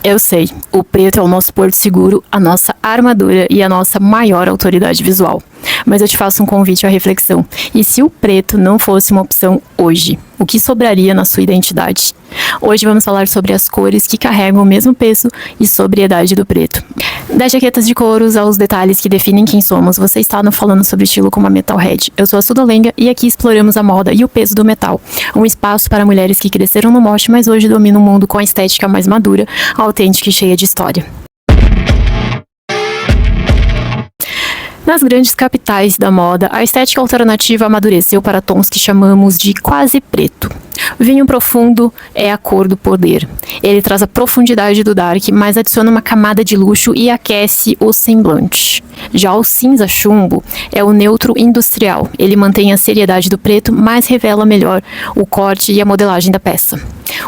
Eu sei, o preto é o nosso porto seguro, a nossa armadura e a nossa maior autoridade visual. Mas eu te faço um convite à reflexão. E se o preto não fosse uma opção hoje, o que sobraria na sua identidade? Hoje vamos falar sobre as cores que carregam o mesmo peso e sobriedade do preto. Das jaquetas de couros aos detalhes que definem quem somos, você está no Falando sobre Estilo com uma Metalhead. Eu sou a Sudolenga e aqui exploramos a moda e o peso do metal. Um espaço para mulheres que cresceram no mote, mas hoje dominam o mundo com a estética mais madura, autêntica e cheia de história. Nas grandes capitais da moda, a estética alternativa amadureceu para tons que chamamos de quase preto. Vinho profundo é a cor do poder. Ele traz a profundidade do dark, mas adiciona uma camada de luxo e aquece o semblante. Já o cinza chumbo é o neutro industrial. Ele mantém a seriedade do preto, mas revela melhor o corte e a modelagem da peça.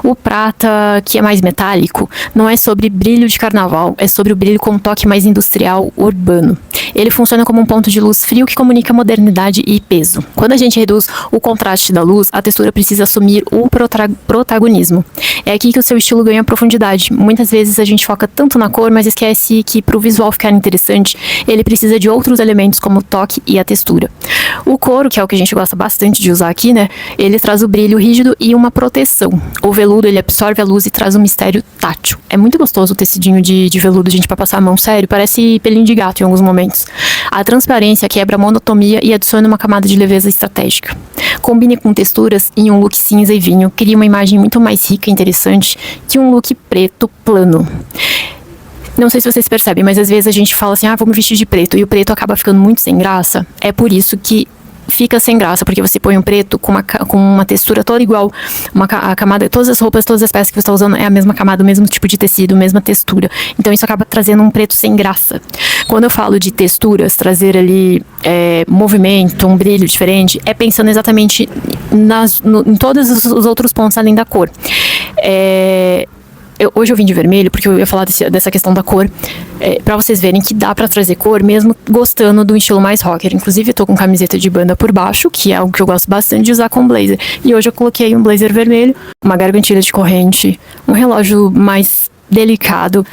O prata, que é mais metálico, não é sobre brilho de carnaval, é sobre o brilho com um toque mais industrial, urbano. Ele funciona como um ponto de luz frio que comunica modernidade e peso. Quando a gente reduz o contraste da luz, a textura precisa assumir o protagonismo. É aqui que o seu estilo ganha profundidade. Muitas vezes a gente foca tanto na cor, mas esquece que para o visual ficar interessante, ele precisa de outros elementos como o toque e a textura. O couro, que é o que a gente gosta bastante de usar aqui, né? Ele traz o brilho rígido e uma proteção. O veludo, ele absorve a luz e traz um mistério tátil. É muito gostoso o tecidinho de veludo, gente, pra passar a mão, sério, parece pelinho de gato em alguns momentos. A transparência quebra a monotonia e adiciona uma camada de leveza estratégica. Combine com texturas em um look cinza e vinho, cria uma imagem muito mais rica e interessante que um look preto plano. Não sei se vocês percebem, mas às vezes a gente fala assim, vamos vestir de preto, e o preto acaba ficando muito sem graça. É por isso que fica sem graça, porque você põe um preto com uma textura toda igual, a camada, todas as roupas, todas as peças que você está usando é a mesma camada, o mesmo tipo de tecido, a mesma textura. Então isso acaba trazendo um preto sem graça. Quando eu falo de texturas, trazer ali movimento, um brilho diferente, é pensando exatamente em todos os outros pontos além da cor. Hoje eu vim de vermelho porque eu ia falar dessa questão da cor, pra vocês verem que dá pra trazer cor mesmo gostando do estilo mais rocker. Inclusive eu tô com camiseta de banda por baixo, que é algo que eu gosto bastante de usar com blazer. E hoje eu coloquei um blazer vermelho, uma gargantilha de corrente, um relógio mais delicado,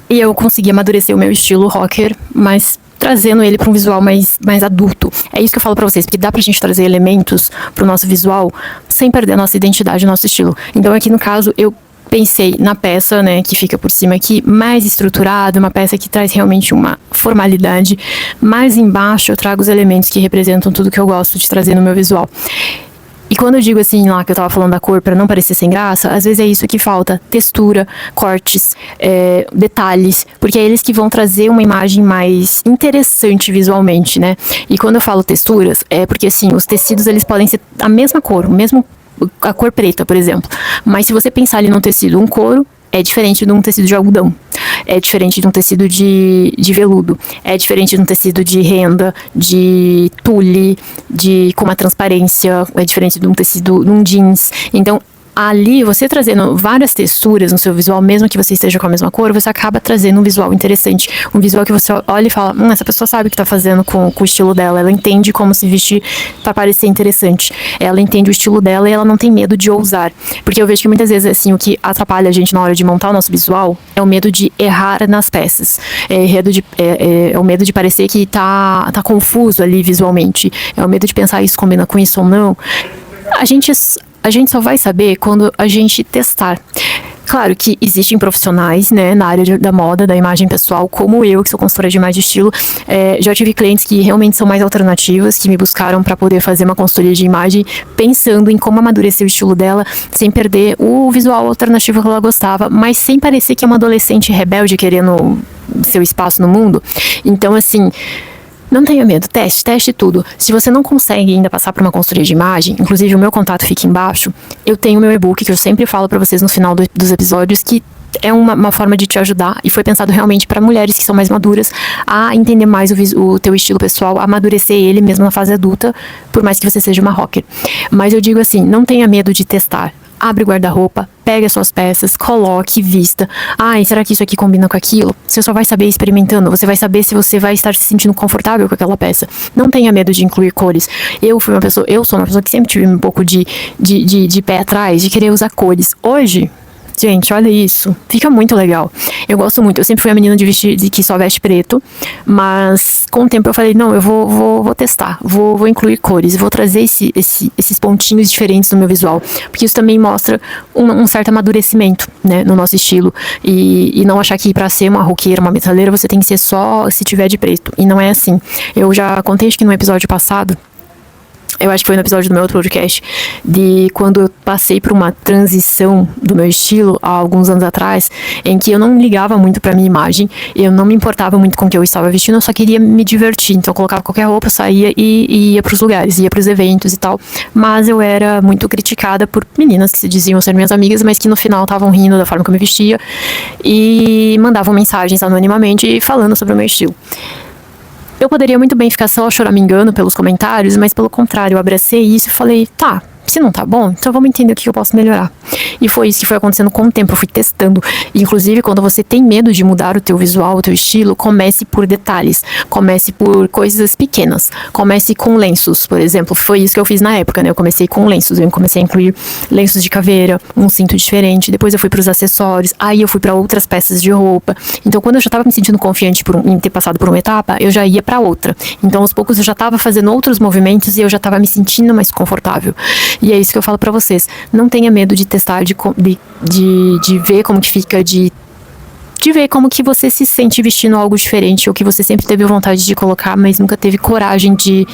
e eu consegui amadurecer o meu estilo rocker, mas trazendo ele para um visual mais adulto. É isso que eu falo pra vocês, porque dá pra gente trazer elementos pro nosso visual sem perder a nossa identidade, o nosso estilo. Então aqui no caso eu pensei na peça, né, que fica por cima aqui, mais estruturada, uma peça que traz realmente uma formalidade. Mais embaixo eu trago os elementos que representam tudo que eu gosto de trazer no meu visual. E quando eu digo assim, lá que eu tava falando da cor pra não parecer sem graça, às vezes é isso que falta, textura, cortes, detalhes, porque é eles que vão trazer uma imagem mais interessante visualmente, né? E quando eu falo texturas, é porque assim, os tecidos eles podem ser a mesma cor, a cor preta, por exemplo. Mas se você pensar ali num tecido, um couro é diferente de um tecido de algodão, é diferente de um tecido de veludo, é diferente de um tecido de renda, de tule, com uma transparência, é diferente de um tecido, num jeans. Então, ali, você trazendo várias texturas no seu visual, mesmo que você esteja com a mesma cor, você acaba trazendo um visual interessante. Um visual que você olha e fala, essa pessoa sabe o que tá fazendo com o estilo dela. Ela entende como se vestir pra parecer interessante. Ela entende o estilo dela e ela não tem medo de ousar. Porque eu vejo que muitas vezes, assim, o que atrapalha a gente na hora de montar o nosso visual é o medo de errar nas peças. É o medo de parecer que tá confuso ali visualmente. É o medo de pensar isso combina com isso ou não. A gente só vai saber quando a gente testar. Claro que existem profissionais, né, na área da moda, da imagem pessoal, como eu, que sou consultora de imagem e estilo. Já tive clientes que realmente são mais alternativas, que me buscaram para poder fazer uma consultoria de imagem, pensando em como amadurecer o estilo dela, sem perder o visual alternativo que ela gostava, mas sem parecer que é uma adolescente rebelde querendo seu espaço no mundo. Então, assim, não tenha medo, teste tudo. Se você não consegue ainda passar por uma consultoria de imagem, inclusive o meu contato fica embaixo, eu tenho o meu e-book que eu sempre falo pra vocês no final dos episódios, que é uma forma de te ajudar e foi pensado realmente para mulheres que são mais maduras a entender mais o teu estilo pessoal, a amadurecer ele mesmo na fase adulta, por mais que você seja uma rocker. Mas eu digo assim, não tenha medo de testar. Abre o guarda-roupa, pega as suas peças, coloque, vista. Será que isso aqui combina com aquilo? Você só vai saber experimentando, você vai saber se você vai estar se sentindo confortável com aquela peça. Não tenha medo de incluir cores. Eu sou uma pessoa que sempre tive um pouco de pé atrás, de querer usar cores. Hoje, Gente, olha isso. Fica muito legal. Eu gosto muito. Eu sempre fui a menina de vestir, de que só veste preto. Mas com o tempo eu falei, não, eu vou testar. Vou incluir cores. Vou trazer esses pontinhos diferentes no meu visual. Porque isso também mostra um certo amadurecimento, né, no nosso estilo. E não achar que pra ser uma roqueira, uma metaleira, você tem que ser só se tiver de preto. E não é assim. Eu já contei, acho que no episódio passado, eu acho que foi no episódio do meu outro podcast, de quando eu passei por uma transição do meu estilo há alguns anos atrás, em que eu não ligava muito pra minha imagem, eu não me importava muito com o que eu estava vestindo, eu só queria me divertir. Então eu colocava qualquer roupa, saía e ia pros lugares, ia pros eventos e tal. Mas eu era muito criticada por meninas que se diziam ser minhas amigas, mas que no final estavam rindo da forma que eu me vestia e mandavam mensagens anonimamente falando sobre o meu estilo. Eu poderia muito bem ficar só choramingando pelos comentários, mas pelo contrário, eu abracei isso e falei, tá, se não tá bom, então vamos entender o que eu posso melhorar. E foi isso que foi acontecendo com o tempo, eu fui testando. Inclusive, quando você tem medo de mudar o teu visual, o teu estilo, comece por detalhes, comece por coisas pequenas, comece com lenços, por exemplo. Foi isso que eu fiz na época, né? Eu comecei com lenços, eu comecei a incluir lenços de caveira, um cinto diferente, depois eu fui pros acessórios, aí eu fui pra outras peças de roupa. Então, quando eu já tava me sentindo confiante em ter passado por uma etapa, eu já ia pra outra. Então, aos poucos, eu já tava fazendo outros movimentos e eu já tava me sentindo mais confortável. E é isso que eu falo pra vocês. Não tenha medo de testar, de ver como que fica, de ver como que você se sente vestindo algo diferente, ou que você sempre teve vontade de colocar, mas nunca teve coragem de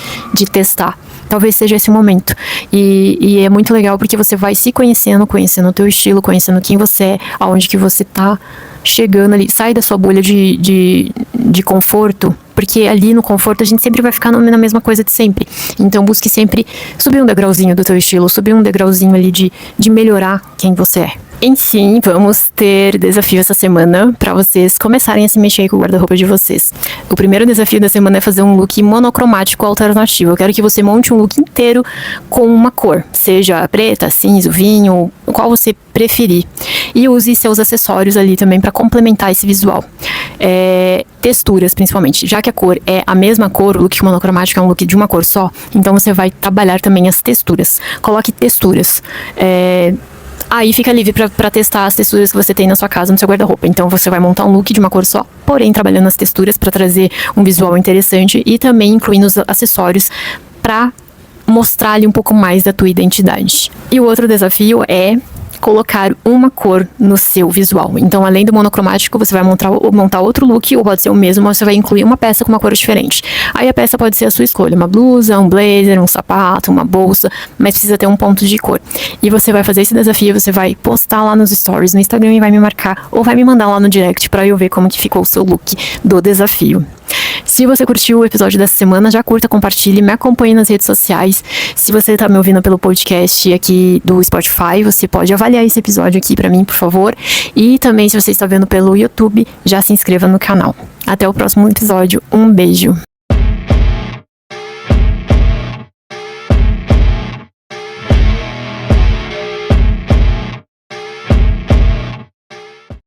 testar. Talvez seja esse o momento. E é muito legal porque você vai se conhecendo o teu estilo, conhecendo quem você é, aonde que você tá chegando ali. Sai da sua bolha de conforto, porque ali no conforto a gente sempre vai ficar na mesma coisa de sempre. Então busque sempre subir um degrauzinho do teu estilo, subir um degrauzinho ali de melhorar quem você é. Enfim, vamos ter desafio essa semana para vocês começarem a se mexer com o guarda-roupa de vocês. O primeiro desafio da semana é fazer um look monocromático alternativo. Eu quero que você monte um look inteiro com uma cor, seja preta, cinza, vinho, qual você preferir. E use seus acessórios ali também para complementar esse visual. Texturas, principalmente. Já que a cor é a mesma cor, o look monocromático é um look de uma cor só, então você vai trabalhar também as texturas. Coloque texturas. Aí fica livre pra testar as texturas que você tem na sua casa, no seu guarda-roupa. Então você vai montar um look de uma cor só, porém trabalhando as texturas pra trazer um visual interessante e também incluindo os acessórios pra mostrar ali um pouco mais da tua identidade. E o outro desafio é colocar uma cor no seu visual. Então, além do monocromático, você vai montar outro look, ou pode ser o mesmo, mas você vai incluir uma peça com uma cor diferente. Aí a peça pode ser a sua escolha, uma blusa, um blazer, um sapato, uma bolsa, mas precisa ter um ponto de cor. E você vai fazer esse desafio, você vai postar lá nos stories no Instagram e vai me marcar, ou vai me mandar lá no direct pra eu ver como que ficou o seu look do desafio. Se você curtiu o episódio dessa semana, já curta, compartilhe, me acompanhe nas redes sociais. Se você tá me ouvindo pelo podcast aqui do Spotify, você pode avaliar esse episódio aqui pra mim, por favor. E também, se você está vendo pelo YouTube, já se inscreva no canal. Até o próximo episódio. Um beijo.